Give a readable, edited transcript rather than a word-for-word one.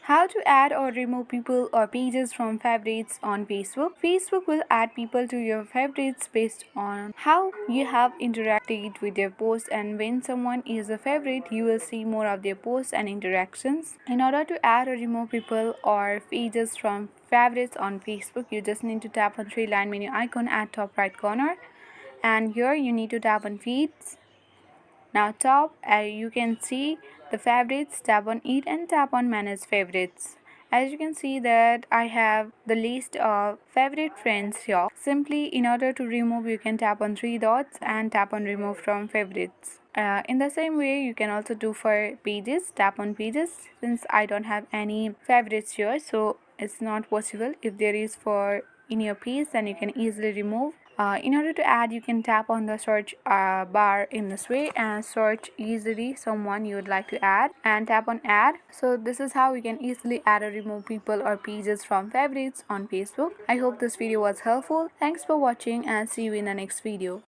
How to add or remove people or pages from favorites on Facebook. Facebook will add people to your favorites based on how you have interacted with their posts, and when someone is a favorite, you will see more of their posts and interactions. In order to add or remove people or pages from favorites on Facebook, you just need to tap on three line menu icon at top right corner, and here you need to tap on feeds. Now top, you can see the favorites, tap on it and tap on manage favorites. As you can see that I have the list of favorite friends here. Simply, in order to remove, you can tap on three dots and tap on remove from favorites. In the same way, you can also do for pages. Tap on pages. Since I don't have any favorites here, so it's not possible. If there is for in your page, then you can easily remove. In order to add, you can tap on the search bar in this way and search easily someone you would like to add and tap on add. So this is how you can easily add or remove people or pages from favorites on Facebook. I hope this video was helpful. Thanks for watching and see you in the next video.